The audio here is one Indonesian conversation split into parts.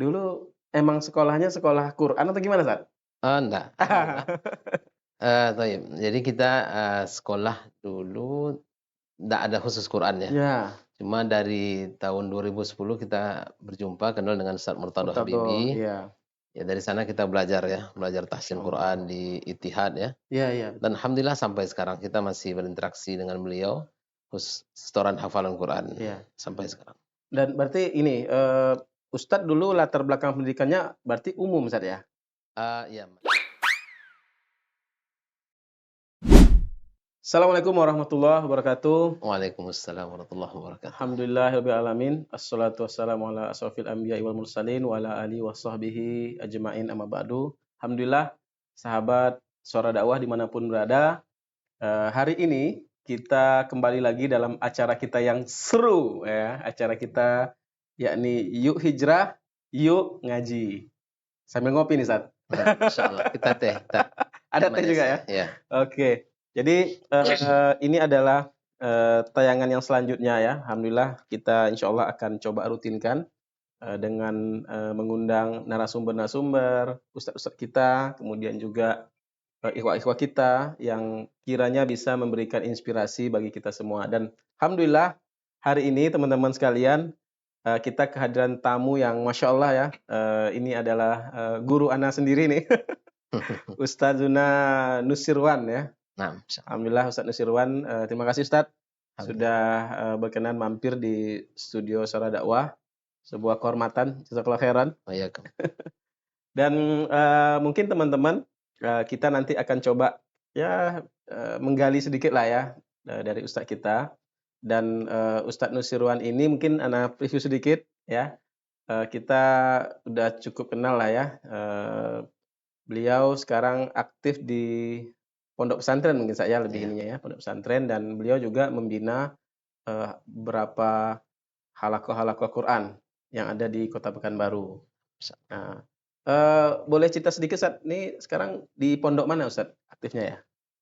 Dulu emang sekolahnya sekolah Quran atau gimana, Ustaz? Oh, enggak, alhamdulillah. Thayyib. Jadi kita, sekolah dulu enggak ada khusus Quran ya. Ya, Cuma dari tahun 2010 kita berjumpa, kenal dengan Ustaz Murtadho Murtadho, Habibie. iya, Ya dari sana kita belajar ya, belajar tahsin masyaallah. Quran di Ittihad ya. Iya iya, Dan betul. alhamdulillah sampai sekarang kita masih berinteraksi dengan beliau, setoran hafalan Quran Iya. sampai sekarang. Dan berarti ini, Ustadz dulu latar belakang pendidikannya berarti umum, Ustadz, ya? Iya. Assalamualaikum warahmatullahi wabarakatuh. Waalaikumsalam warahmatullahi wabarakatuh. Alhamdulillahirabbil alamin. Assalatu wassalamu ala asrofil anbiya'i wal mursalin wa ala alihi washabbihi ajmain amma ba'du. Alhamdulillah, sahabat Suara Dakwah dimanapun berada, hari ini kita kembali lagi dalam acara kita yang seru ya, acara kita yakni Yuk Hijrah, Yuk Ngaji. Sambil ngopi nih, Sat. Insyaallah kita teh, Ada teh manis juga ya. ya? Iya. Oke. Jadi, ini adalah, tayangan yang selanjutnya ya. Alhamdulillah kita insyaallah akan coba rutinkan, dengan, mengundang narasumber-narasumber, ustaz-ustaz kita, kemudian juga, ikhwah-ikhwah kita yang kiranya bisa memberikan inspirasi bagi kita semua. Dan alhamdulillah hari ini teman-teman sekalian, kita kehadiran tamu yang masya Allah ya, ini adalah, guru ana sendiri nih, Ustadzuna Nusirwan ya. Nah, insyaallah. Alhamdulillah Ustadz Nusirwan, terima kasih Ustadz Alhamdulillah. sudah, berkenan mampir di studio Suara Dakwah. Sebuah kehormatan, jazakallahu khairan. Wa iyyakum. Dan, mungkin teman-teman, kita nanti akan coba ya, menggali sedikit lah ya, dari ustadz kita. Dan, Ustadz Nusirwan ini mungkin ana preview sedikit ya, kita udah cukup kenal lah ya, beliau sekarang aktif di pondok pesantren mungkin saya lebih Iya. ininya ya, pondok pesantren, dan beliau juga membina, beberapa halaqah-halaqah Quran yang ada di Kota Pekanbaru. Nah, boleh cerita sedikit Ustaz, ini sekarang di pondok mana Ustaz aktifnya ya?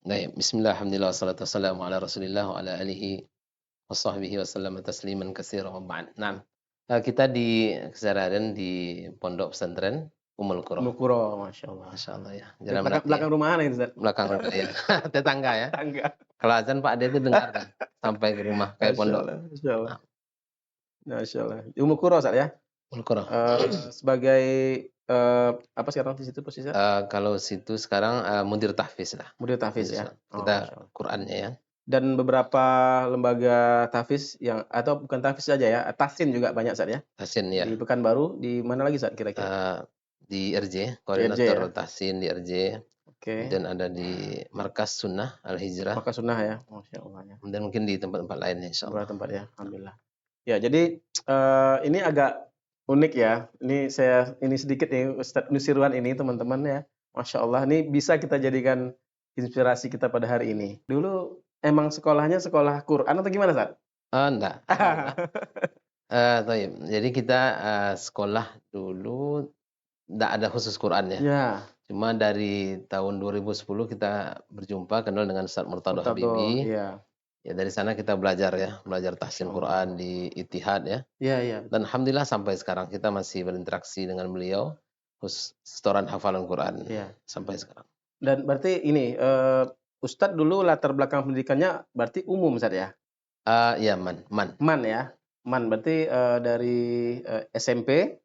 Baik, bismillah, alhamdulillah, wassalatu wassalamu ala Rasulillah wa ala alihi wa sahbihi wa sallama tasliman katsiran wa ba'd. Nah, kita di keseharian di Pondok Pesantren Ummul Qura. Ummul Qura, masyaallah. Masyaallah ya. Di Jalan belakang Melati ya. belakang rumah ana itu Ustaz? Belakang rumah ya. Tetangga ya. Tangga. Kalau azan Pak Ade itu dengar kan sampai ke rumah kayak pondok. Masyaallah masyaallah. Nah, Masyaallah. Di Ummul Qura Ustaz ya? Ummul Qura. Sebagai, apa sekarang di situ posisinya? Kalau situ sekarang, mudir tahfiz lah. Mudir tahfiz Mudir ya? Islam. Oh, Kita masyaallah. Qur'annya ya. Dan beberapa lembaga tahfiz yang atau bukan tahfiz saja ya, tahsin juga banyak Ustaz ya? Tahsin Di ya. Pekanbaru, di mana lagi Ustaz kira-kira? Di RJ, Di RJ ya? koordinator tahsin di RJ. Oke. Kemudian ada di Markas Sunnah Al-Hijrah. Markas Sunnah ya? Masyaallah ya. Kemudian mungkin di tempat-tempat lainnya Beberapa insyaallah. tempat ya, alhamdulillah. Ya, jadi, ini agak unik ya. Ini sedikit nih Ustadz Nusirwan ini teman-teman ya. Masya Allah, ini bisa kita jadikan inspirasi kita pada hari ini. Dulu emang sekolahnya sekolah Quran atau gimana, Ustaz? Enggak, alhamdulillah. Thayyib. Jadi kita, sekolah dulu enggak ada khusus Quran ya. Ya, Cuma dari tahun 2010 kita berjumpa, kenal dengan Ustaz Murtadho Murtadho, Habibie. iya. Ya dari sana kita belajar ya, belajar tahsin Masya Quran Allah. di Ittihad ya. Iya iya, Dan betul. alhamdulillah sampai sekarang kita masih berinteraksi dengan beliau, setoran hafalan Quran Iya. sampai sekarang. Dan berarti ini, Ustadz dulu latar belakang pendidikannya berarti umum, Ustadz ya? Iya, Man. MAN ya? MAN berarti, dari, SMP,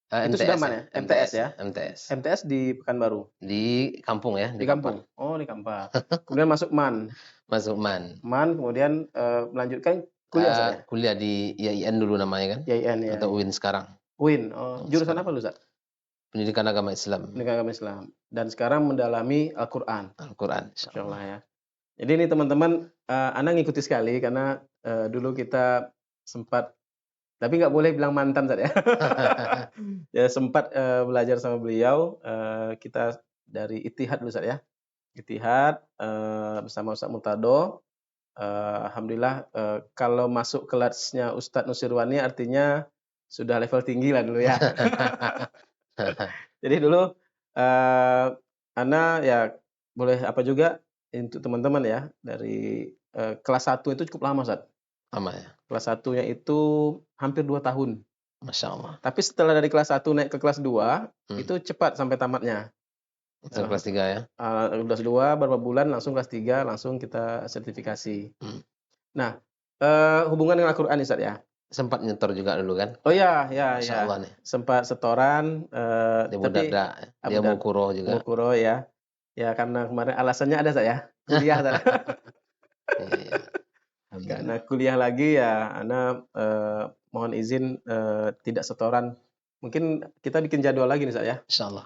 itu sudah MTS MAN ya, ya? MTS ya? MTS. MTS di Pekanbaru? Di kampung ya, Di di Kampar. kampung? Oh, di Kampar. Kemudian masuk MAN. Masuk Man. MAN kemudian, melanjutkan kuliah Ustaz ya? Kuliah di IAIN dulu namanya kan, IAIN ya atau ya. UIN sekarang. UIN, oh jurusan Sekarang. apa lu Ustaz? Pendidikan Agama Islam, Pendidikan Agama Islam. Dan sekarang mendalami Al-Qur'an. Al-Quran Masya insyaallah. Allah ya. Jadi ini teman-teman, ana ngikuti sekali karena, dulu kita sempat, tapi nggak boleh bilang mantan Ustaz ya. Ya sempat, belajar sama beliau, kita dari Ittihad dulu Ustaz ya. Ittihad, bersama Ustaz Murtadho. Alhamdulillah, kalau masuk kelasnya Ustadz Nusirwan ini artinya sudah level tinggi lah dulu ya. Jadi dulu, eee, ana ya boleh apa juga untuk teman-teman ya dari, kelas 1 itu cukup lama Ustaz. Lama ya. Kelas 1-nya itu hampir 2 tahun. Masya Allah. Tapi setelah dari kelas 1 naik ke kelas 2, Hmm. itu cepat sampai tamatnya. Masuk kelas 3 ya. Kelas 2 beberapa bulan langsung kelas 3 langsung kita sertifikasi. Hmm. Nah, hubungan dengan Al-Qur'an Ustaz ya. Sempat nyetor juga dulu kan? Oh ya, ya, Masya ya. Allah nih. Sempat setoran, Dia tapi Dada, dia Abu Mukuro juga. Mukuro ya. Ya karena kemarin alasannya ada saya kuliah Ustaz. Iya, iya. Karena Alhamdulillah. kuliah lagi ya, ana mohon izin tidak setoran. Mungkin kita bikin jadwal lagi nih Ustaz ya. Insya Allah.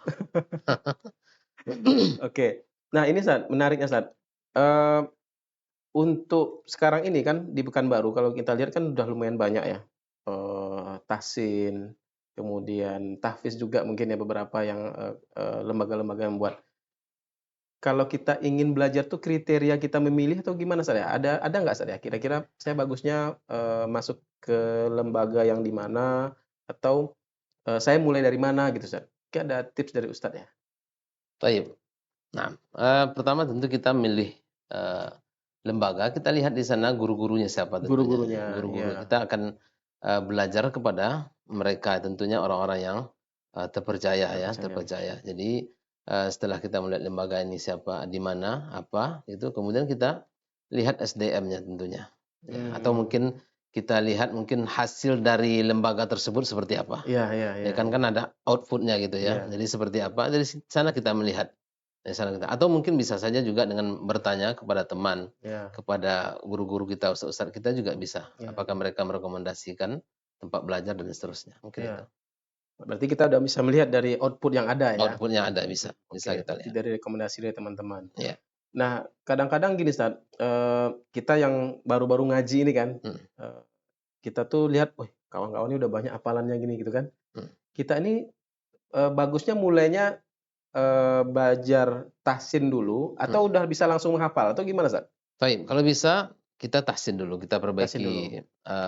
Oke. Nah ini Ustaz, menariknya Ustaz. Eee, untuk sekarang ini kan di Pekanbaru kalau kita lihat kan udah lumayan banyak ya, tahsin, kemudian tahfiz juga mungkin ya beberapa yang, lembaga-lembaga yang buat. Kalau kita ingin belajar tuh kriteria kita memilih atau gimana Ustaz ya? Ada nggak Ustaz ya? Kira-kira saya bagusnya, masuk ke lembaga yang di mana atau, saya mulai dari mana gitu Ustaz? Mungkin ada tips dari Ustaz ya? Baik. Nah, pertama tentu kita milih eee, lembaga, kita lihat di sana guru-gurunya siapa tentunya. Guru-gurunya, Guru-guru ya. kita akan, belajar kepada mereka tentunya orang-orang yang, terpercaya ya, Terpercaya. terpercaya. Jadi, setelah kita melihat lembaga ini siapa, di mana, apa, itu kemudian kita lihat SDM-nya tentunya, ya. Atau Mmm. mungkin kita lihat mungkin hasil dari lembaga tersebut seperti apa. Iya, iya, Ya iya, kan iya. kan ada output-nya gitu ya. Iya, Jadi seperti apa, dari sana kita melihat. Dari sana kita atau mungkin bisa saja juga dengan bertanya kepada teman, iya, kepada guru-guru kita, ustaz-ustaz kita juga bisa. iya, Apakah mereka merekomendasikan tempat belajar dan seterusnya, mungkin itu. iya. Berarti kita udah bisa melihat dari output yang ada ya? Output-nya ada bisa, bisa Oke, kita berarti lihat. dari rekomendasi dari teman-teman. Iya, Nah, kadang-kadang gini Ustaz, kita yang baru-baru ngaji ini kan, mhm, eee, kita tuh lihat, "Wih, kawan-kawan ini udah banyak hafalannya gini," gitu kan. mhm, Kita ini, bagusnya mulainya, belajar tahsin dulu mhm. atau udah bisa langsung menghafal atau gimana Ustaz? Baik, kalau bisa kita tahsin dulu, kita Tahsin dulu? perbaiki,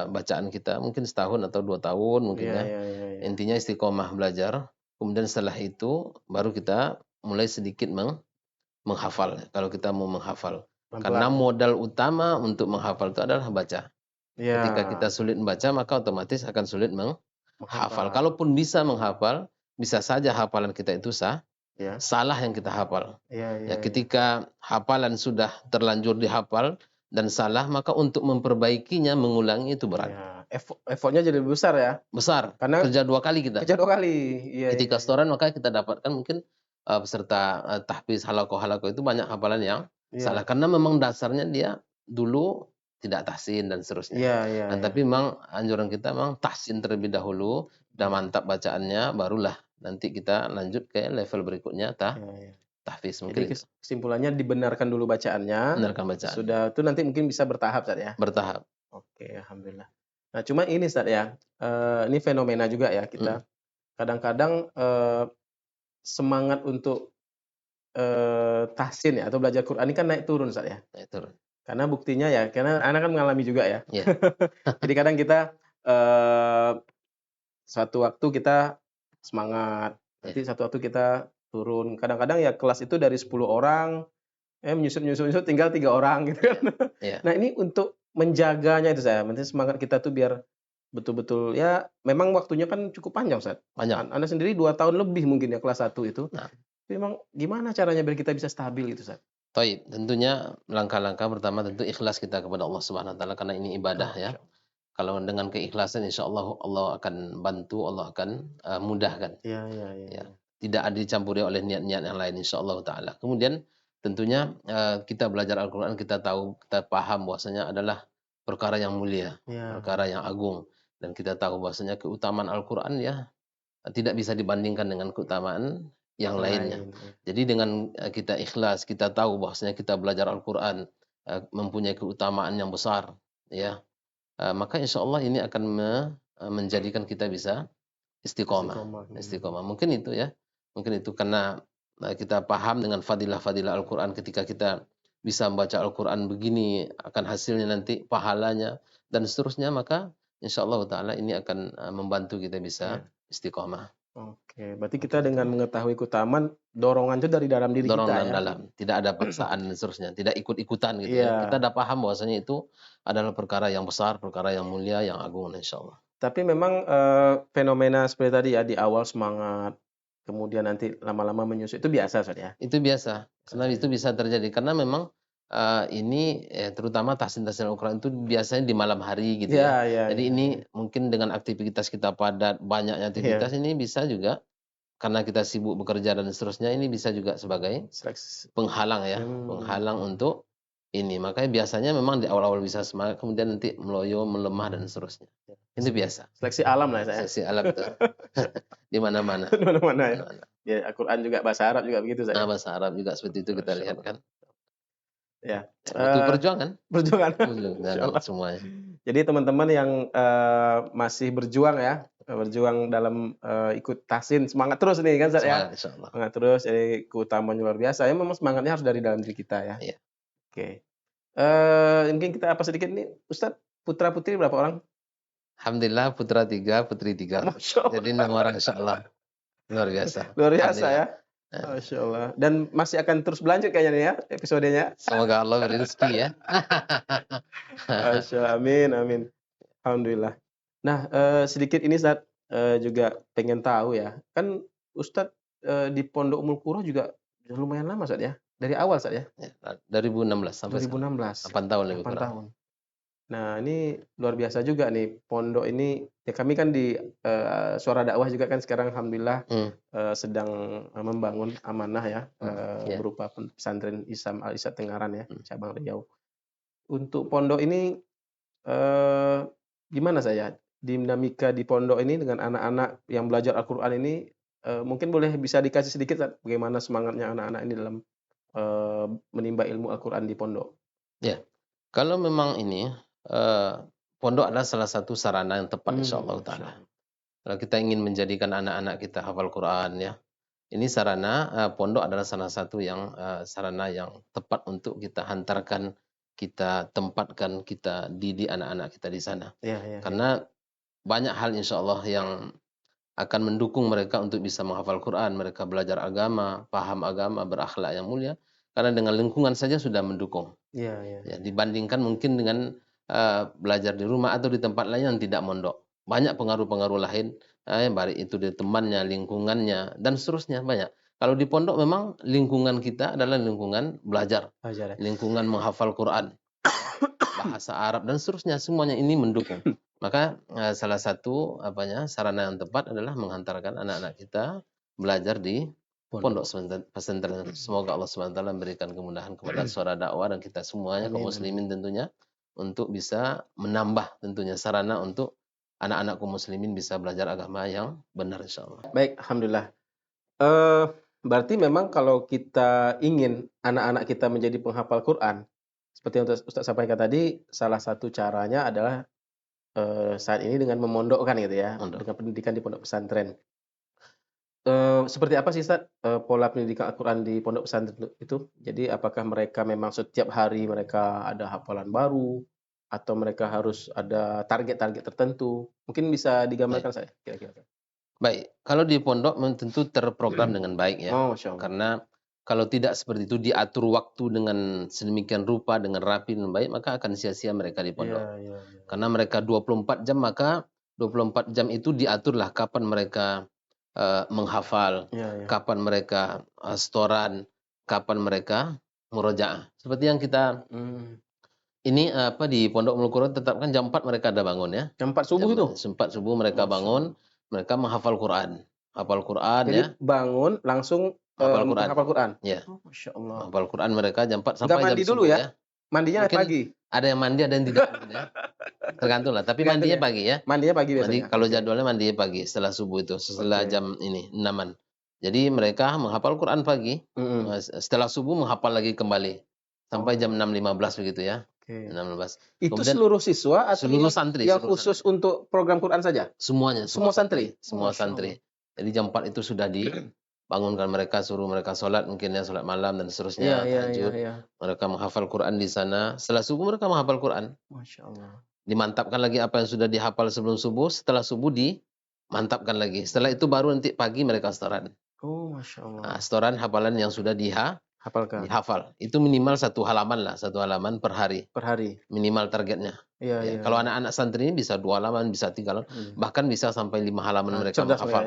bacaan kita mungkin setahun atau 2 tahun mungkin Iya, ya. iya, iya, iya. Intinya istiqomah belajar, kemudian setelah itu baru kita mulai sedikit menghafal, kalau kita mau menghafal. Pelan-pelan Karena ya? modal utama untuk menghafal itu adalah baca. Iya, Ketika kita sulit membaca, maka otomatis akan sulit menghafal. menghafal. Kalaupun bisa menghafal, bisa saja hafalan kita itu Ya, salah yang kita hafal. iya, iya, Ya, iya. ketika hafalan sudah terlanjur dihafal dan salah, maka untuk memperbaikinya, mengulangi itu berat. Iya, effort-nya jadi lebih besar ya? Besar, Karena kerja 2 kali kita. kerja 2 kali. Iya, iya, Ketika iya. setoran maka kita dapatkan mungkin, peserta, tahfiz, halaqah-halaqah itu banyak hafalan yang salah, Iya, karena memang dasarnya dia dulu tidak tahsin dan seterusnya. iya, iya, Nah, iya. tapi memang anjuran kita memang tahsin terlebih dahulu, udah mantap bacaannya, barulah nanti kita lanjut ke level berikutnya Iya, iya. tahfiz, Jadi mungkin itu. kesimpulannya dibenarkan dulu bacaannya, Benarkan bacaannya, sesudah itu nanti mungkin bisa bertahap Ustaz ya? bertahap. Oke, alhamdulillah. Nah, cuma ini Ustaz ya, ini fenomena juga ya Mhm, kita, kadang-kadang, semangat untuk, tahsin ya atau belajar Quran ini kan naik turun Ustaz ya. nah itu. Karena buktinya ya karena ana kan mengalami juga ya. Iya, Jadi kadang kita, eee, suatu waktu kita semangat, iya, nanti satu waktu kita turun. Kadang-kadang ya kelas itu dari 10 orang, menyusut-nyusut-nyusut tinggal 3 orang gitu kan. iya, iya, Nah ini untuk menjaganya itu saya, maksudnya semangat kita tuh biar betul-betul ya memang waktunya kan cukup panjang Ustaz. panjang. Ana sendiri 2 tahun lebih mungkin ya kelas 1 itu. Nah, Tapi memang gimana caranya biar kita bisa stabil gitu Ustaz? baik, tentunya langkah-langkah pertama tentu ikhlas kita kepada Allah Subhanahu wa taala karena ini ibadah Oh, ya. Masya Allah. Kalau dengan keikhlasan insyaallah Allah akan bantu, Allah akan, mudahkan, Iya, iya, iya, ya. iya. Tidak ada dicampuri oleh niat-niat yang lain insyaallah taala. Kemudian tentunya, kita belajar Al-Qur'an, kita tahu, kita paham bahwasanya adalah perkara yang mulia, Iya, perkara yang agung, dan kita tahu bahwasanya keutamaan Al-Qur'an ya tidak bisa dibandingkan dengan keutamaan yang yang lainnya. lain, iya. Jadi dengan, kita ikhlas, kita tahu bahwasanya kita belajar Al-Qur'an, mempunyai keutamaan yang besar, ya. Maka insyaallah ini akan menjadikan kita bisa istiqomah, Istiqomah, istiqomah. Mungkin itu ya, mungkin itu karena, kita paham dengan fadilah-fadilah Al-Qur'an ketika kita bisa membaca Al-Qur'an begini, akan hasilnya nanti pahalanya dan seterusnya, maka insyaallah taala ini akan, membantu kita bisa iya. istiqomah, Oke, berarti kita mungkin itu. dengan mengetahui keutamaan, dorongan itu dari dalam diri kita Dorongan ya? dalam, tidak ada paksaan dan seterusnya, tidak ikut-ikutan gitu ya. Kita Iya, udah paham bahwasanya itu adalah perkara yang besar, perkara yang mulia, yang agung insyaallah. Tapi memang fenomena seperti tadi ya, di awal semangat, kemudian nanti lama-lama menyusut itu biasa Ustaz ya? Itu biasa, karena Oke. itu bisa terjadi. Karena memang, ini, terutama tahsin-tahsin Al-Quran itu biasanya di malam hari gitu Iya ya. iya Jadi iya ini iya. mungkin dengan aktivitas kita padat, banyaknya aktivitas Iya, ini bisa juga karena kita sibuk bekerja dan seterusnya, ini bisa juga sebagai seleksi. penghalang ya, penghalang untuk ini. Makanya biasanya memang di awal-awal bisa semangat, kemudian nanti meloyo, melemah dan seterusnya. Itu biasa, Seleksi alam lah ya, saya. seleksi alam itu di mana-mana, Di mana-mana di ya. mana-mana. Ya, Al-Quran juga bahasa Arab juga begitu Nah, saya. bahasa Arab juga seperti itu kita Masya lihat Allah. kan. Ya, Ya, butuh perjuangan, perjuangan. Masya dalam Allah. semuanya. Jadi teman-teman yang masih berjuang ya, berjuang dalam ikut tahsin, semangat terus nih kan Ustaz ya. Semangat insyaallah. Semangat terus, jadi keutamaannya luar biasa. Ya memang semangatnya harus dari dalam diri kita ya. Iya. Oke. Mungkin kita apa sedikit nih, Ustadz, putra putri berapa orang? Alhamdulillah putra 3, putri 3. Masya Allah. Jadi 6 orang insyaallah. Luar biasa. Luar biasa Alhamdulillah. ya. Masya Allah. Dan masih akan terus berlanjut kayaknya nih ya episodenya. Semoga Allah beri rezeki ya. Masya Allah. Amin, amin. Alhamdulillah. Nah, sedikit ini Ustadz juga pengen tahu ya. Kan Ustadz di Pondok Ummul Qura juga udah lumayan lama Ustadz ya. Dari awal Ustadz ya. Ya, 2016 sampai sekarang. 2016. 8 tahun lebih 8 kurang. tahun. Nah, ini luar biasa juga nih pondok ini. Ya kami kan di Suara Dakwah juga kan sekarang alhamdulillah sedang membangun amanah ya, Ya. berupa pesantren Isam Al Irsyad Tengaran ya, cabang Riau. Untuk pondok ini gimana saya? Dinamika di pondok ini dengan anak-anak yang belajar Al-Qur'an ini mungkin boleh bisa dikasih sedikit Ustaz, bagaimana semangatnya anak-anak ini dalam menimba ilmu Al-Qur'an di pondok? Ya. Kalau memang ini pondok adalah salah satu sarana yang tepat insyaallah Masya taala. Allah. Kalau kita ingin menjadikan anak-anak kita hafal Quran ya. Ini sarana pondok adalah salah satu yang sarana yang tepat untuk kita hantarkan, kita tempatkan, kita didik anak-anak kita di sana. Iya iya iya. Karena banyak hal insyaallah yang akan mendukung mereka untuk bisa menghafal Quran, mereka belajar agama, paham agama, berakhlak yang mulia. Karena dengan lingkungan saja sudah mendukung. Iya iya. Ya, dibandingkan mungkin dengan belajar di rumah atau di tempat lain yang tidak mondok. Banyak pengaruh-pengaruh lain, baik itu di temannya, lingkungannya, dan seterusnya banyak. Kalau di pondok memang lingkungan kita adalah lingkungan belajar, Ajar ya. lingkungan menghafal Quran, bahasa Arab dan seterusnya, semuanya ini mendukung. Maka salah satu sarana yang tepat adalah menghantarkan anak-anak kita belajar di pondok pesantren. Semoga Allah SWT memberikan kemudahan kepada Suara Dakwah dan kita semuanya kaum Amin, amin. muslimin tentunya untuk bisa menambah tentunya sarana untuk anak-anak kaum muslimin bisa belajar agama yang benar insyaallah. Baik, alhamdulillah. Berarti memang kalau kita ingin anak-anak kita menjadi penghafal Quran, seperti yang Ustaz sampaikan tadi, salah satu caranya adalah saat ini dengan memondokkan gitu ya, Mondok. dengan pendidikan di pondok pesantren. Seperti apa sih Ustaz, pola pendidikan Al-Quran di pondok pesantren itu? Jadi apakah mereka memang setiap hari mereka ada hafalan baru, atau mereka harus ada target-target tertentu? Mungkin bisa digambarkan saya kira-kira. Baik, kalau di pondok tentu terprogram dengan baik ya. Oh, Masya Allah. Karena kalau tidak seperti itu diatur waktu dengan sedemikian rupa, dengan rapi dan baik, maka akan sia-sia mereka di pondok. Iya, iya, iya. Karena mereka 24 jam, maka 24 jam itu diaturlah kapan mereka menghafal, Iya, iya. kapan mereka setoran, kapan mereka murojaah. Seperti yang kita ini di Pondok Ummul Qura tetapkan jam 4 mereka ada bangun ya. Jam 4 subuh itu? Jam 4 subuh mereka Masya bangun, mereka menghafal Quran. Hafal Quran Jadi ya, bangun langsung hafal Quran. menghafal Quran? Ya, Oh, Masya Allah. hafal Quran mereka jam 4 Nggak sampai jam mandi dulu subuh ya? ya. Mandinya Mungkin pagi? ada yang mandi, ada yang tidak mungkin ya. Tergantung lah, tapi Tergantung mandinya ya? pagi ya. Mandinya pagi Mandi biasanya? kalau Oke. jadwalnya mandinya pagi setelah subuh itu, setelah Oke. jam ini 6-an. Jadi mereka menghafal Quran pagi, setelah subuh menghafal lagi kembali sampai jam 6.15 begitu ya. Oke. 6.15. Itu Kemudian seluruh siswa atau seluruh santri, yang seluruh khusus untuk program Quran saja? semuanya, Semua santri? semua Masya santri. Jadi jam 4 itu sudah dibangunkan mereka, suruh mereka sholat, mungkin ya sholat malam dan Iya, seterusnya, iya, iya, tahajud. iya. Mereka menghafal Quran di sana. Setelah subuh mereka menghafal Quran. Masya Allah. Dimantapkan lagi apa yang sudah dihafal sebelum subuh. Setelah subuh dimantapkan lagi. Setelah itu baru nanti pagi mereka setoran. Oh, Masya Allah. Nah, setoran hafalan yang sudah Hafalkan dihafal. Itu minimal 1 halaman lah, 1 halaman per hari, per hari. minimal targetnya. Iya, Ya, iya, kalau iya. anak-anak santri ini bisa 2 halaman, bisa 3 halaman, bahkan bisa sampai 5 halaman mereka Cerdas mereka ya. menghafal.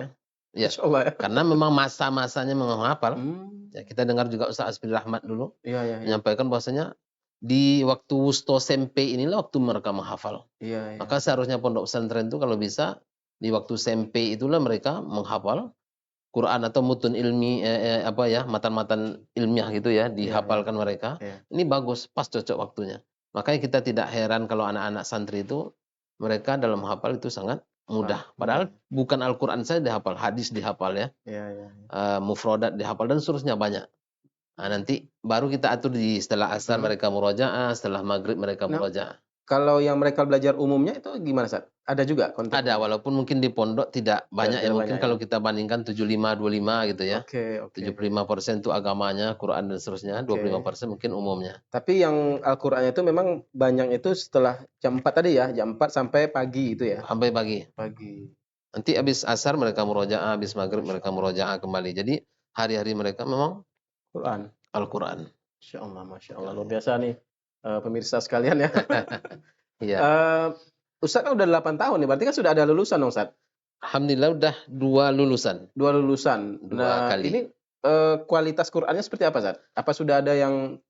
Ya, Masya Allah ya. karena memang masa-masanya menghafal. Hmm. Ya, kita dengar juga Ustaz Asfi Rahmat dulu Iya, iya, iya. menyampaikan bahwasanya di waktu wusto SMP inilah waktu mereka menghafal. Iya, iya. Maka seharusnya pondok pesantren itu kalau bisa di waktu SMP itulah mereka menghafal Quran atau mutun ilmi matan-matan ilmiah gitu ya, Iya, iya. dihafalkan mereka. Iya. Ini bagus, pas cocok waktunya. Makanya kita tidak heran kalau anak-anak santri itu mereka dalam menghafal itu sangat mudah. Padahal bukan Al-Qur'an saja dihafal, hadis dihafal ya. Iya, iya. Mufradat dihafal dan seterusnya banyak. Nah, nanti baru kita atur di setelah asar mereka murojaah, setelah maghrib mereka Nah, murojaah. kalau yang mereka belajar umumnya itu gimana, Ustaz? Ada juga konten? Ada, walaupun mungkin di pondok tidak banyak ya. tidak Mungkin banyak kalau ya. kita bandingkan 75-25 gitu ya. Oke, oke. 75% itu agamanya, Quran dan seterusnya, 25% mungkin umumnya. Tapi yang Al-Qur'annya itu memang banyak itu setelah jam 4 tadi ya, jam 4 sampai pagi itu ya. Sampai pagi. Pagi. Nanti habis asar mereka murojaah, habis maghrib mereka murojaah kembali. Jadi hari-hari mereka memang Quran. Al-Quran. Masya Allah, luar biasa nih pemirsa sekalian ya. Iya. Ustaz kan udah 8 tahun nih, berarti kan sudah ada lulusan dong, Ustaz? Alhamdulillah udah 2 lulusan. 2 lulusan. 2 Nah, kali. ini kualitas Qur'annya seperti apa, Ustaz? Apa sudah ada yang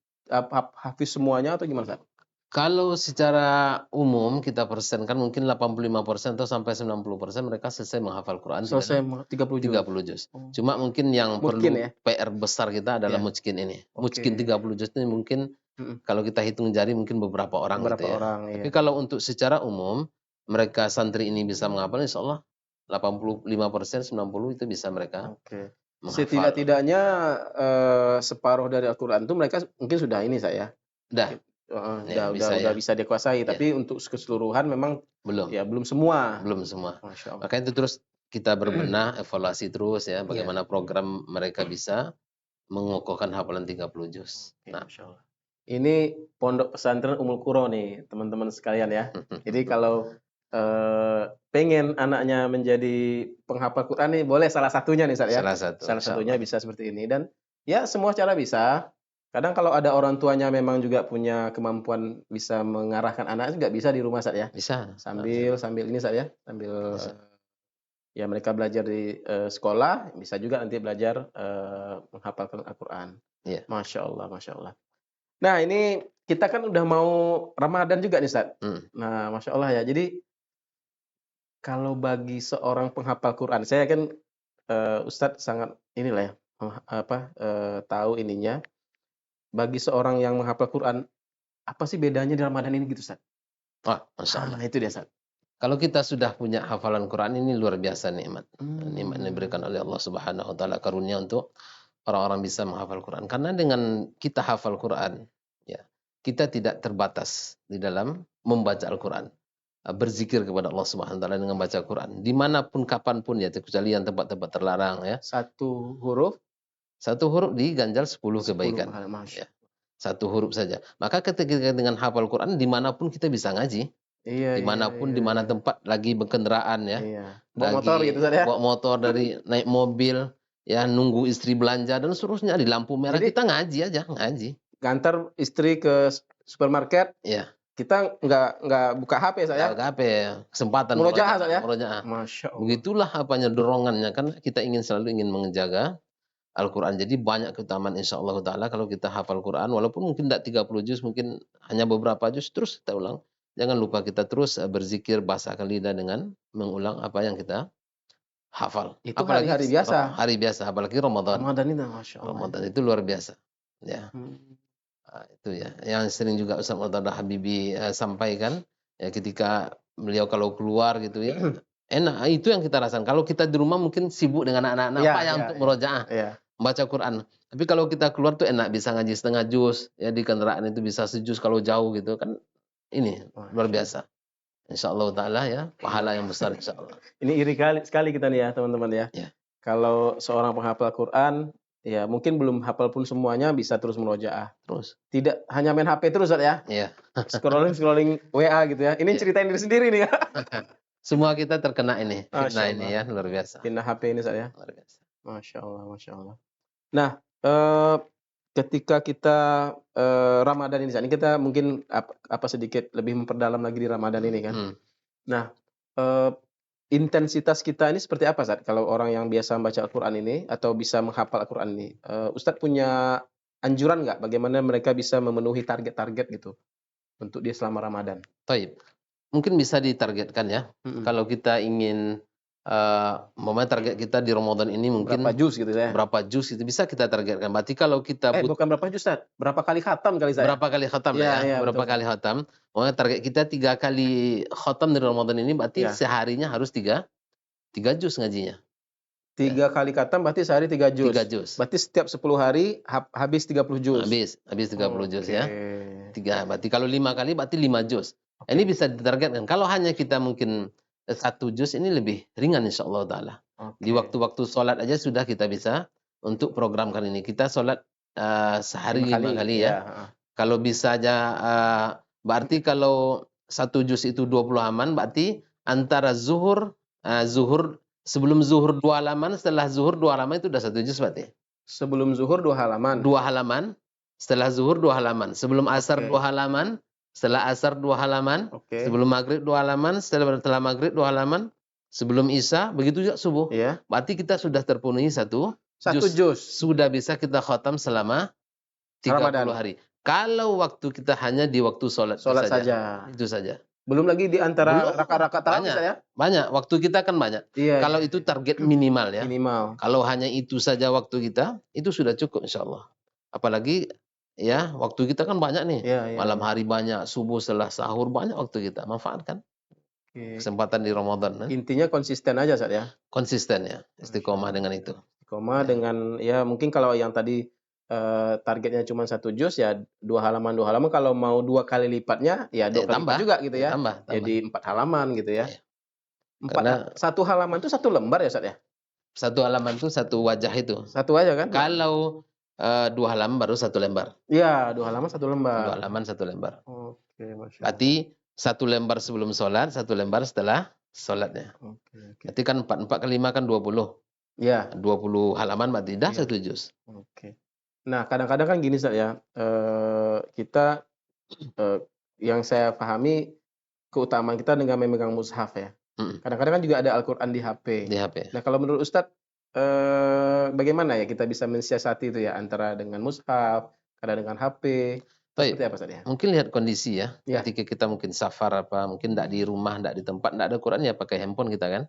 hafiz semuanya atau gimana, Ustaz? Kalau secara umum kita persenkan mungkin 85% atau sampai 90% mereka selesai menghafal Quran. Selesai 30 juz. 30 juz. Cuma mungkin yang Mungkin perlu ya? PR besar kita adalah Iya. muckin ini. Oke. Muckin 30 juz ini mungkin kalau kita hitung jari mungkin beberapa orang Beberapa gitu ya. orang, iya. Tapi kalau untuk secara umum mereka santri ini bisa menghafal, insya Allah 85%, 90% itu bisa mereka Oke. menghafal. Setidak-tidaknya separuh dari Al-Qur'an itu mereka mungkin sudah ini, saya. Dah. Ya, Udah bisa dikuasai, tapi untuk keseluruhan memang belum. ya belum semua. Belum semua. Masya Allah. Makanya itu terus kita berbenah, evaluasi terus ya, bagaimana program mereka bisa mengokohkan hafalan 30 juz. Nah, Masya Allah. Ini pondok pesantren Ummul Qura nih, teman-teman sekalian ya. Jadi kalau pengen anaknya menjadi penghafal Quran nih, boleh salah satunya nih, Ustaz ya. Salah satunya bisa seperti ini, dan ya semua cara bisa. Kadang kalau ada orang tuanya memang juga punya kemampuan bisa mengarahkan anak, nggak bisa di rumah, Ustaz ya. Bisa. Sambil ini, Ustaz ya, ya mereka belajar di sekolah, bisa juga nanti belajar menghafalkan Al-Qur'an. Iya. Masya Allah, Masya Allah. Nah, ini kita kan udah mau Ramadan juga nih, Ustaz. Nah, Masya Allah ya. Jadi kalau bagi seorang penghafal Quran, saya kan Ustadz sangat inilah ya, tahu ininya. Bagi seorang yang menghafal Quran, apa sih bedanya di Ramadan ini gitu, Ustaz? Masya Allah. Itu dia, Ustaz. Kalau kita sudah punya hafalan Quran ini luar biasa nikmat. Nikmat yang diberikan oleh Allah Subhanahu wa taala, karunia untuk orang-orang bisa menghafal Quran. Karena dengan kita hafal Quran, ya, kita tidak terbatas di dalam membaca Al-Quran. Berzikir kepada Allah Subhanahu wa taala dengan baca Quran. Dimanapun kapanpun ya, kecuali yang tempat-tempat terlarang ya. Satu huruf diganjal 10 kebaikan. Ya. Satu huruf saja. Maka ketika dengan hafal Quran, dimanapun kita bisa ngaji. Dimanapun, di mana tempat lagi berkendaraan ya. Bawa motor gitu, Ustaz ya. Bawa motor dari naik mobil, ya nunggu istri belanja dan seterusnya di lampu merah. Jadi, kita ngaji aja, ngaji. Gantar istri ke supermarket. Iya. Kita nggak buka HP, saya. Buka HP, kesempatan murojaah, saya. Masya Allah. Begitulah dorongannya, kan kita selalu ingin menjaga Al-Quran. Jadi banyak keutamaan insyaallah taala kalau kita hafal Quran, walaupun mungkin tidak 30 juz, mungkin hanya beberapa juz, terus kita ulang. Jangan lupa kita terus berzikir, basahkan lidah dengan mengulang apa yang kita hafal. Itu apalagi hari biasa. Hari biasa, apalagi Ramadan. Ramadan itu, Masya Allah. Ramadan itu luar biasa. Ya. Itu ya. Yang sering juga Ustaz Murtada Habibi sampaikan, ya ketika beliau kalau keluar gitu ya, enak. Itu yang kita rasakan. Kalau kita di rumah mungkin sibuk dengan anak-anak, untuk murojaah. Baca Quran. Tapi kalau kita keluar tuh enak, bisa ngaji setengah juz, ya di kendaraan itu bisa sejuz kalau jauh gitu kan. Ini luar biasa. Insyaallah taala ya, pahala yang besar insyaallah. Ini iri sekali kita nih ya, teman-teman ya. Kalau seorang penghafal Quran, ya mungkin belum hafal pun semuanya, bisa terus murojaah. Terus. Tidak hanya main HP terus, Ustaz ya. Iya. Scrolling WA gitu ya. Ini ceritain diri sendiri nih ya. Semua kita terkena ini. Fitnah ini ya, luar biasa. Fitnah HP ini, Ustaz ya. Luar biasa. Masya Allah, Masya Allah. Nah, ketika kita Ramadan ini, saat ini kita mungkin sedikit lebih memperdalam lagi di Ramadan ini kan. Hmm. Nah, eh, intensitas kita ini seperti apa, Ustaz? Kalau orang yang biasa membaca Al-Quran ini atau bisa menghafal Al-Quran ini, Ustadz punya anjuran nggak bagaimana mereka bisa memenuhi target-target gitu untuk dia selama Ramadan? Taib. Mungkin bisa ditargetkan ya. Mm-mm. Kalau kita ingin target kita di Ramadan ini mungkin Berapa juz gitu saya? berapa juz itu bisa kita targetkan. Berarti kalau kita Bukan berapa juz, Ustaz. Berapa kali khatam kali saya? berapa kali khatam Iya, lah ya, iya, berapa betul. kali khatam. Pokoknya target kita 3 kali khatam di Ramadan ini berarti Iya. seharinya harus 3 juz ngajinya. 3 kali khatam berarti sehari 3 juz. 3 juz. Berarti setiap 10 hari habis 30 juz. Habis 30 juz ya. Oke. 3 berarti kalau 5 kali berarti 5 juz. Oke. Ini bisa ditargetkan. Kalau hanya kita mungkin 1 juz ini lebih ringan insyaallah taala. Oke. Di waktu-waktu sholat aja sudah kita bisa untuk programkan ini. Kita sholat sehari 5 kali ya. Kalau bisa aja berarti kalau 1 juz itu 20 halaman berarti antara zuhur sebelum zuhur 2 halaman, setelah zuhur 2 halaman itu udah 1 juz berarti. Sebelum zuhur 2 halaman. 2 halaman, setelah zuhur 2 halaman, sebelum asar 2 halaman, setelah asar 2 halaman, sebelum maghrib 2 halaman, setelah maghrib 2 halaman, sebelum isya, begitu juga subuh. Iya. Berarti kita sudah terpenuhi 1 juz. Sudah bisa kita khatam selama 30 Ramadan. hari. Kalau waktu kita hanya di waktu sholat saja. Itu saja. Belum lagi di antara rakaat-rakaat tarawih ya? Banyak. Waktu kita kan banyak. Iya. Kalau itu target minimal ya. Minimal. Kalau hanya itu saja waktu kita, itu sudah cukup insyaallah. Apalagi ya, waktu kita kan banyak nih. Iya, Malam hari banyak, subuh setelah sahur banyak waktu kita. Manfaatkan kesempatan di Ramadan. Intinya konsisten aja, Ustaz ya. Konsisten ya, istiqomah dengan itu. Istiqomah dengan ya mungkin kalau yang tadi targetnya cuma 1 juz ya 2 halaman. Kalau mau 2 kali lipatnya ya 2 kali lipat juga gitu ya. Tambah. Jadi 4 halaman gitu ya. Iya. Karena 1 halaman itu 1 lembar ya, Ustaz ya? 1 halaman itu 1 wajah itu. 1 aja kan? Kalau 2 halaman baru 1 lembar. Iya, 2 halaman 1 lembar. 2 halaman 1 lembar. Oke, Masya Allah. Berarti 1 lembar sebelum sholat, 1 lembar setelah sholatnya. Oke. Berarti kan 4 kali 5 kan 20. Iya. 20 halaman berarti dah 1 juz. Oke. Nah, kadang-kadang kan gini, Ustaz ya. Kita yang saya pahami keutamaan kita dengan memegang mushaf ya. Kadang-kadang kan juga ada Al-Quran di HP. Nah, kalau menurut Ustadz, bagaimana ya kita bisa mensiasati itu ya antara dengan mushaf, kadang dengan HP, seperti apa Ustadz ya? Mungkin lihat kondisi ya. Iya. Ketika kita mungkin safar mungkin tidak di rumah, tidak di tempat, tidak ada Quran ya pakai handphone kita kan.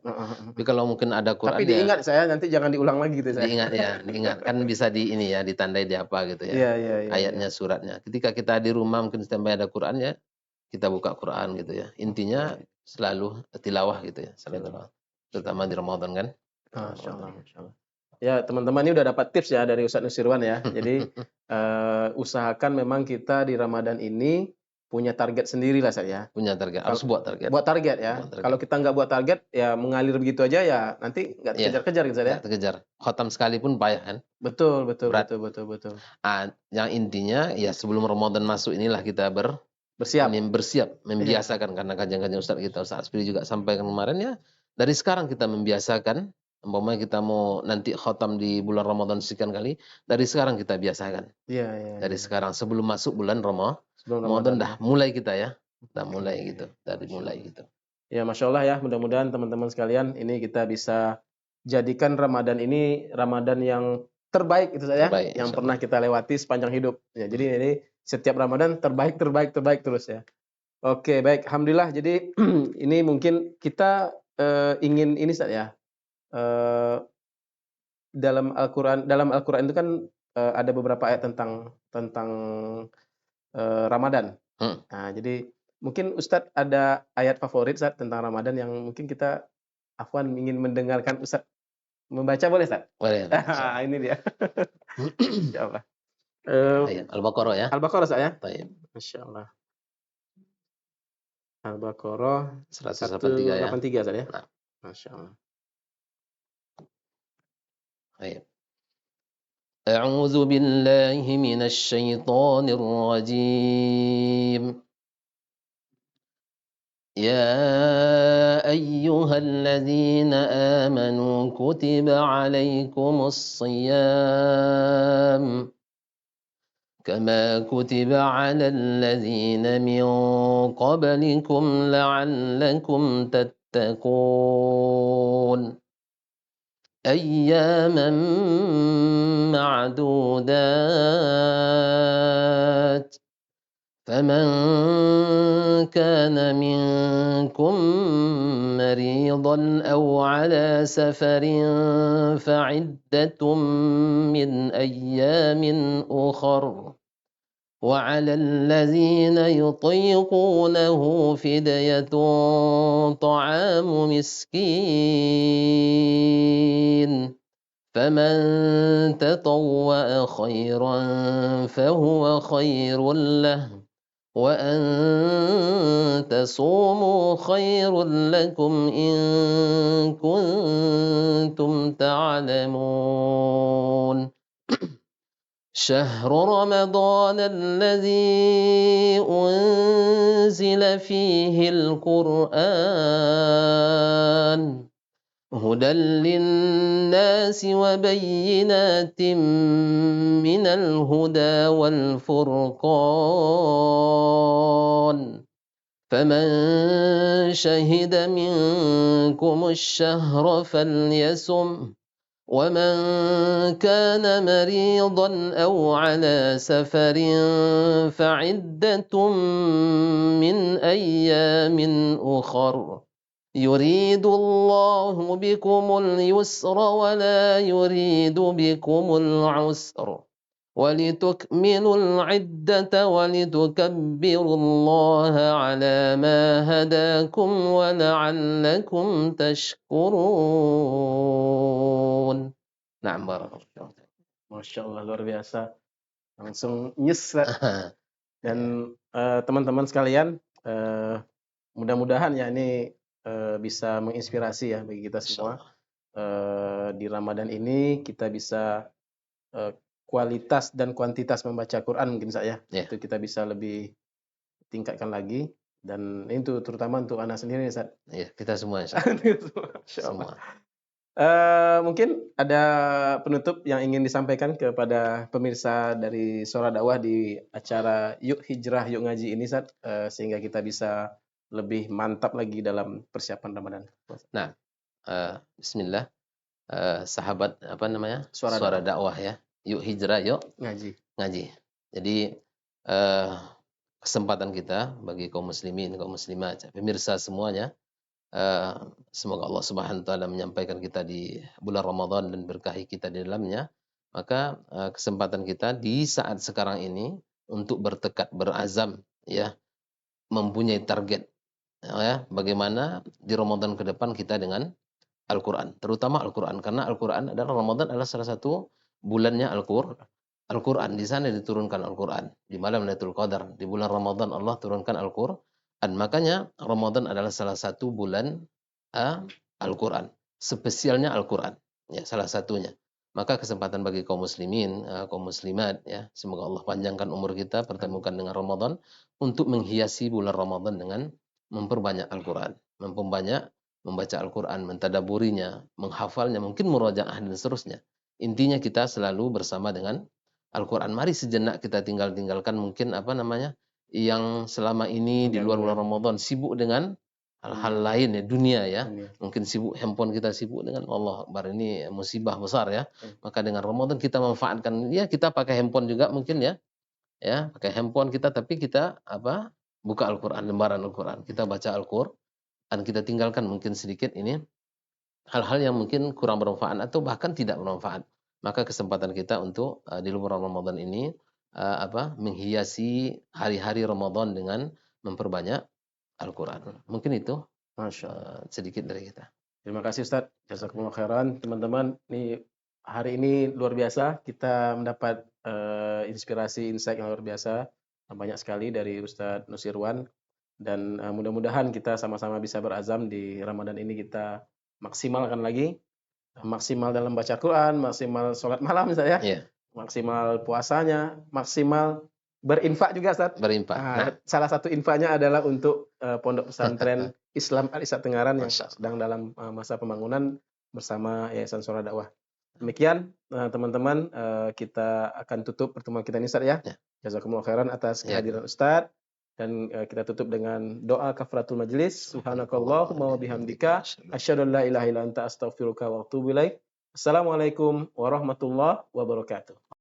Tapi kalau mungkin ada Quran Tapi diingat saya nanti jangan diulang lagi gitu saya. Diingat ya, diingat. Kan bisa ditandai di apa gitu ya. Iya. Ayatnya, suratnya. Ketika kita di rumah mungkin sampai ada Quran ya, kita buka Quran gitu ya. Intinya selalu tilawah gitu ya. Selalu tilawah. Terutama di Ramadan kan. Masya Allah. Ya, teman-teman ini udah dapat tips ya dari Ustadz Nusirwan ya. Jadi usahakan memang kita di Ramadan ini punya target sendiri lah saya. Punya target, harus buat target. Buat target ya. Kalau kita nggak buat target ya mengalir begitu aja ya nanti nggak dikejar-kejar gitu ya. Nggak terkejar. Khatam sekalipun payah kan. Betul. Yang intinya ya sebelum Ramadan masuk inilah kita bersiap, membiasakan karena kajian-kajian Ustadz kita, Ustadz Asbri juga sampaikan kemarin ya. Dari sekarang kita membiasakan. Umpamanya kita mau nanti khatam di bulan Ramadan sekian kali, dari sekarang kita biasakan. Iya. Dari sekarang sebelum masuk bulan Ramadan dah mulai kita ya. Mulai gitu. Ya, Masya Allah ya, mudah-mudahan teman-teman sekalian ini kita bisa jadikan Ramadan ini Ramadan yang terbaik itu saja yang pernah kita lewati sepanjang hidup. Ya, jadi ini setiap Ramadan terbaik terus ya. Oke, baik. Alhamdulillah. Jadi ini mungkin kita ingin ini Ustaz ya. Dalam Al-Quran itu kan ada beberapa ayat tentang Ramadan. Nah, jadi mungkin Ustadz ada ayat favorit Ustadz tentang Ramadan yang mungkin kita Afwan ingin mendengarkan Ustadz membaca, boleh Ustadz? Boleh. Ini dia. Insyaallah. Al-Baqarah ya. Al-Baqarah Ustadz ya. Baik. Masyaallah. Al-Baqarah 183 ya. 183 Ustadz ya. Nah. Masyaallah. Baik. A'udzu billahi minasy syaithanir rajim. يا أيها الذين آمنوا كتب عليكم الصيام كما كتب على الذين من قبلكم لعلكم تتقون أياما معدودات فمن كان منكم مريضا أو على سفر فعدة من أيام أخر وعلى الذين يطيقونه فدية طعام مسكين فمن تطوع خيرا فهو خير له وأن تصوموا خير لكم إن كنتم تعلمون شهر رمضان الذي أنزل فيه القرآن هدى للناس وبينات من الهدى والفرقان فمن شهد منكم الشهر فليصم ومن كان مريضا أو على سفر فعدة من أيام أخر يريد الله بكم اليسر ولا يريد بكم العسر ولتكملوا العدة ولتكبروا الله على ما هداكم ولعلكم تشكرون. Na'am barakallahu. Masya Allah, luar biasa. Langsung nyes. Dan teman-teman sekalian, mudah-mudahan ya ini bisa menginspirasi ya bagi kita semua. Di Ramadan ini kita bisa kualitas dan kuantitas membaca Quran mungkin saya. Itu kita bisa lebih tingkatkan lagi. Dan itu terutama untuk anak sendiri, Ustaz. Iya, kita semua. Semua. Mungkin ada penutup yang ingin disampaikan kepada pemirsa dari Suara Dakwah di acara Yuk Hijrah Yuk Ngaji ini, Ustaz, sehingga kita bisa lebih mantap lagi dalam persiapan Ramadan. Nah, bismillah. Sahabat apa namanya? Suara dakwah ya. Yuk hijrah, yuk Ngaji. Jadi kesempatan kita bagi kaum muslimin, kaum muslimat, pemirsa semuanya, semoga Allah Subhanahu wa taala menyampaikan kita di bulan Ramadan dan berkahi kita di dalamnya. Maka kesempatan kita di saat sekarang ini untuk bertekad, berazam ya, mempunyai target ya, bagaimana di Ramadan ke depan kita dengan Al-Qur'an, terutama Al-Qur'an, karena Al-Qur'an adalah Ramadan adalah salah satu bulannya Al-Qur'an. Di sana diturunkan Al-Qur'an. Di malam Lailatul Qadar, di bulan Ramadan Allah turunkan Al-Qur'an. Makanya Ramadan adalah salah satu bulan Al-Qur'an. Spesialnya Al-Qur'an. Ya, salah satunya. Maka kesempatan bagi kaum muslimin, kaum muslimat ya, semoga Allah panjangkan umur kita, pertemukan dengan Ramadan untuk menghiasi bulan Ramadan dengan memperbanyak Al-Qur'an, memperbanyak membaca Al-Qur'an, mentadaburinya, menghafalnya, mungkin murojaah dan seterusnya. Intinya kita selalu bersama dengan Al-Qur'an. Mari sejenak kita tinggalkan mungkin apa namanya? Yang selama ini di luar bulan Ramadan sibuk dengan hal-hal lain ya, dunia ya. Mungkin sibuk handphone, kita sibuk dengan Allah Akbar, ini musibah besar ya. Maka dengan Ramadan kita manfaatkan ya, kita pakai handphone juga mungkin ya. Ya, pakai handphone kita, tapi kita apa? Buka Al-Qur'an, lembaran Al-Qur'an. Kita baca Al-Qur'an, kita tinggalkan mungkin sedikit ini hal-hal yang mungkin kurang bermanfaat atau bahkan tidak bermanfaat. Maka kesempatan kita untuk di luar Ramadan ini menghiasi hari-hari Ramadan dengan memperbanyak Al-Qur'an. Mungkin itu sedikit dari kita. Terima kasih Ustaz. Jazakumullah khairan. Teman-teman, hari ini luar biasa, kita mendapat inspirasi, insight yang luar biasa. Banyak sekali dari Ustaz Nusirwan. Dan mudah-mudahan kita sama-sama bisa berazam di Ramadan ini kita maksimalkan lagi. Maksimal dalam baca Quran, maksimal sholat malam misalnya. Yeah. Maksimal puasanya, maksimal berinfak juga, Ustaz. Berinfak. Salah satu infaknya adalah untuk Pondok Pesantren Islam Al-Ihsan Tengaran yang sedang dalam masa pembangunan bersama Yayasan Suara Dakwah. Demikian teman-teman, kita akan tutup pertemuan kita ini Ustaz ya. Ya. Jazakumullah khairan atas Ya. kehadiran Ustaz dan kita tutup dengan doa kafaratul majlis. Subhanakallahumma wa bihamdika asyhadu an la ilaha illa anta astaghfiruka wa atubu ilaik. Assalamualaikum warahmatullahi wabarakatuh.